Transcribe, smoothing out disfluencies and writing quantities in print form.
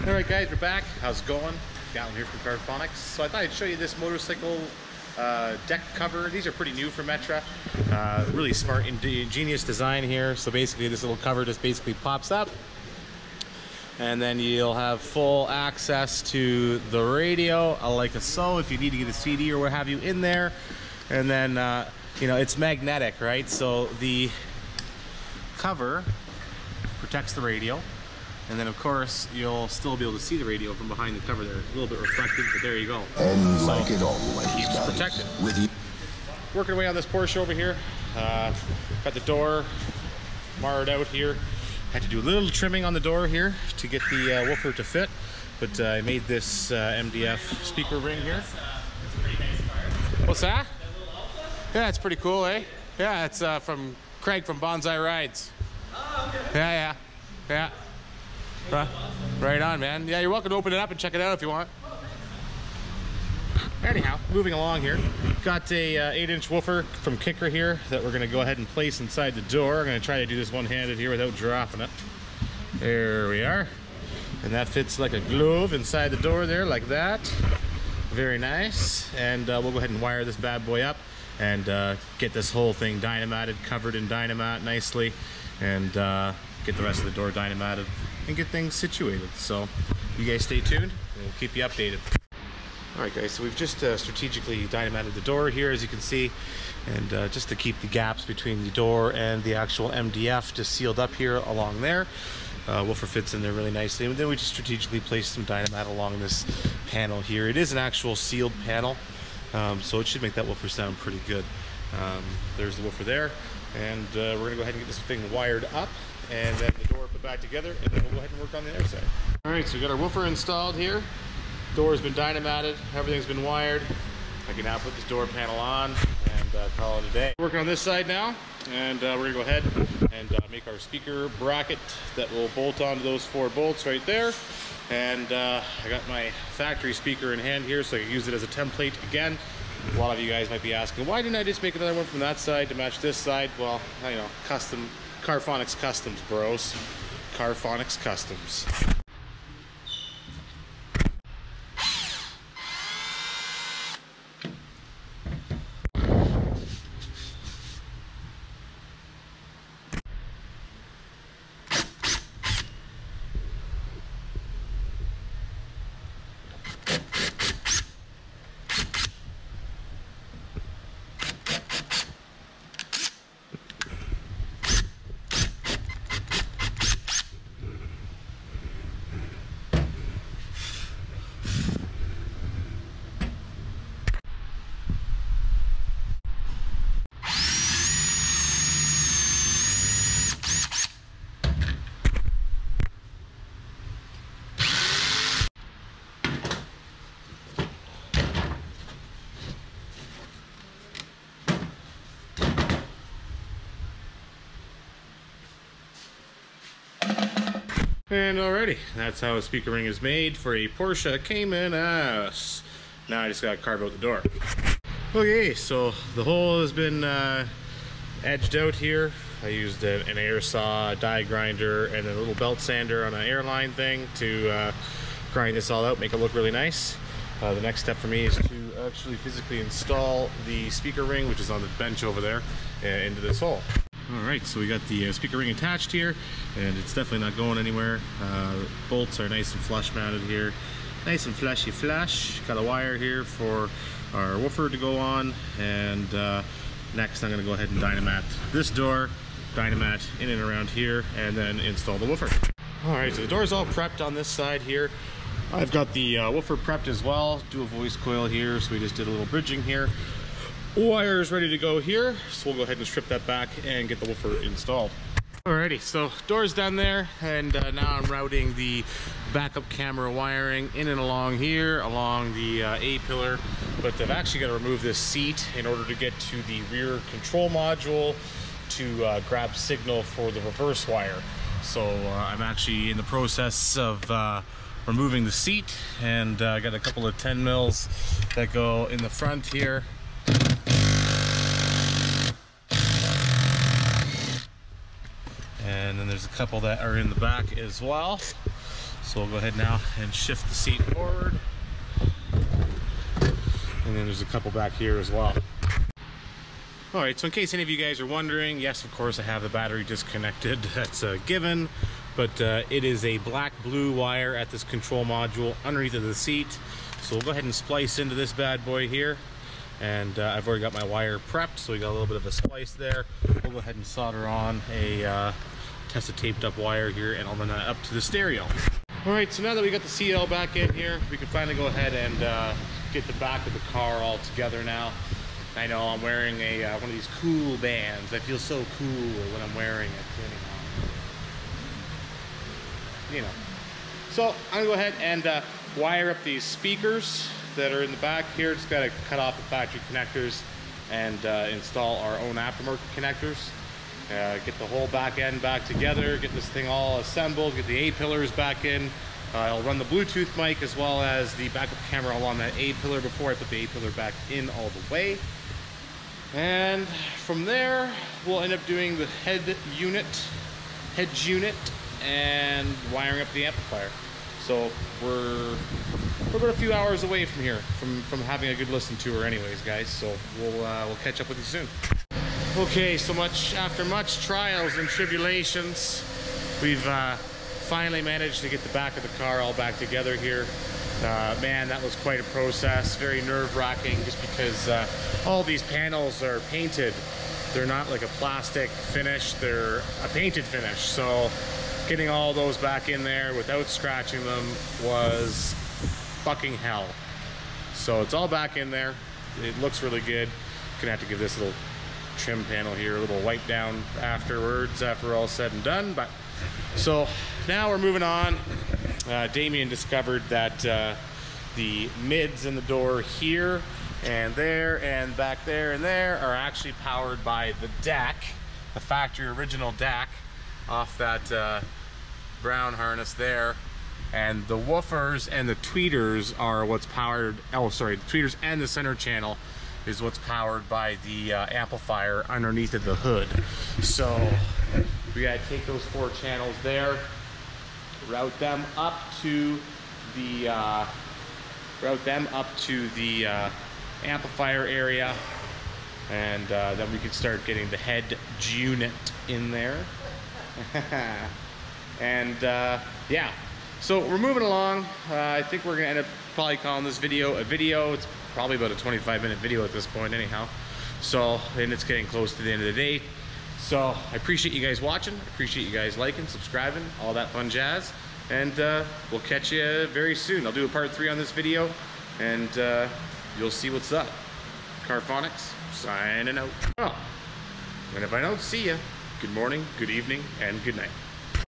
Alright guys, we're back. How's it going? Galen here from Carphonics. So I thought I'd show you this motorcycle deck cover. These are pretty new for Metra. Really smart, ingenious design here. So basically this little cover just basically pops up, and then you'll have full access to the radio, like so, if you need to get a CD or what have you in there. And then, you know, it's magnetic, right? So the cover protects the radio. And then, of course, you'll still be able to see the radio from behind the cover there. A little bit reflected, but there you go. And so like it always keeps does. protected. With you. Working away on this Porsche over here. Got the door marred out here. Had to do a little trimming on the door here to get the woofer to fit. But I made this MDF speaker ring here. What's that? Yeah, it's pretty cool, eh? Yeah, it's from Craig from Bonsai Rides. Oh, okay. Yeah. Right on, man. Yeah, you're welcome to open it up and check it out if you want. Anyhow, moving along here. Got a 8-inch woofer from Kicker here that we're going to go ahead and place inside the door. I'm going to try to do this one-handed here without dropping it. There we are. And that fits like a glove inside the door there, like that. Very nice. And we'll go ahead and wire this bad boy up and get this whole thing dynamited, covered in dynamite nicely, and get the rest of the door dynamited and get things situated. So you guys stay tuned and we'll keep you updated. Alright guys, so we've just strategically dynamited the door here, as you can see, and just to keep the gaps between the door and the actual MDF just sealed up here along there. Woofer fits in there really nicely, and then we just strategically placed some dynamite along this panel here. It is an actual sealed panel, so it should make that woofer sound pretty good. There's the woofer there, and we're going to go ahead and get this thing wired up, and then the door put back together, and then we'll go ahead and work on the other side. Alright, so we got our woofer installed here. Door has been dynamited, everything's been wired. I can now put this door panel on and call it a day. Working on this side now, and we're going to go ahead and make our speaker bracket that will bolt onto those 4 bolts right there. And I got my factory speaker in hand here, so I can use it as a template again. A lot of you guys might be asking, why didn't I just make another one from that side to match this side? Well, you know, custom, Carphonics Customs, bros. Carphonics Customs. And alrighty, that's how a speaker ring is made for a Porsche Cayman S. Now I just gotta carve out the door. Okay, so the hole has been edged out here. I used an air saw, a die grinder, and a little belt sander on an airline thing to grind this all out, make it look really nice. The next step for me is to actually physically install the speaker ring, which is on the bench over there, into this hole. Alright, so we got the speaker ring attached here, and it's definitely not going anywhere. Bolts are nice and flush mounted here. Nice and fleshy flush. Got a wire here for our woofer to go on, and next I'm going to go ahead and dynamite this door, dynamite in and around here, and then install the woofer. Alright, so the door's all prepped on this side here. I've got the woofer prepped as well. Dual voice coil here, so we just did a little bridging here. Wire is ready to go here, so we'll go ahead and strip that back and get the woofer installed. Alrighty, so door's done there, and now I'm routing the backup camera wiring in and along here, along the A-pillar, but I've actually got to remove this seat in order to get to the rear control module to grab signal for the reverse wire. So I'm actually in the process of removing the seat, and I got a couple of 10 mils that go in the front here. And then there's a couple that are in the back as well. So we'll go ahead now and shift the seat forward. And then there's a couple back here as well. Alright, so in case any of you guys are wondering, yes, of course I have the battery disconnected. That's a given. But it is a black-blue wire at this control module underneath of the seat. So we'll go ahead and splice into this bad boy here. And I've already got my wire prepped, so we got a little bit of a splice there. We'll go ahead and solder on a tested taped up wire here, and I'll run that up to the stereo. Alright, so now that we got the CL back in here, we can finally go ahead and get the back of the car all together now. I know I'm wearing a one of these cool bands. I feel so cool when I'm wearing it, you know. So I'm gonna go ahead and wire up these speakers that are in the back here. Just gotta cut off the factory connectors and install our own aftermarket connectors. Get the whole back end back together, get this thing all assembled, get the A-pillars back in. I'll run the Bluetooth mic as well as the backup camera along that A-pillar before I put the A-pillar back in all the way. And from there, we'll end up doing the head unit, and wiring up the amplifier. So we're about a few hours away from here, from having a good listen to her anyways, guys. So we'll catch up with you soon. Okay, so after much trials and tribulations, we've finally managed to get the back of the car all back together here. Man, that was quite a process, very nerve-wracking, just because all these panels are painted. They're not like a plastic finish, they're a painted finish. So getting all those back in there without scratching them was fucking hell. So it's all back in there. It looks really good. Gonna have to give this little trim panel here a little wipe down afterwards, after all said and done. But so now we're moving on. Damien discovered that the mids in the door here and there and back there and there are actually powered by the DAC, the factory original DAC off that brown harness there. And the woofers and the tweeters are what's powered, oh sorry, the tweeters and the center channel is what's powered by the amplifier underneath of the hood. So we gotta take those 4 channels there, route them up to the amplifier area, and then we can start getting the head unit in there. And yeah, so we're moving along. I think we're gonna end up probably calling this video a video. It's probably about a 25-minute video at this point anyhow. So, and it's getting close to the end of the day. So I appreciate you guys watching. I appreciate you guys liking, subscribing, all that fun jazz. And we'll catch you very soon. I'll do a part 3 on this video, and you'll see what's up. Carphonics, signing out. Oh, and if I don't see you, good morning, good evening, and good night.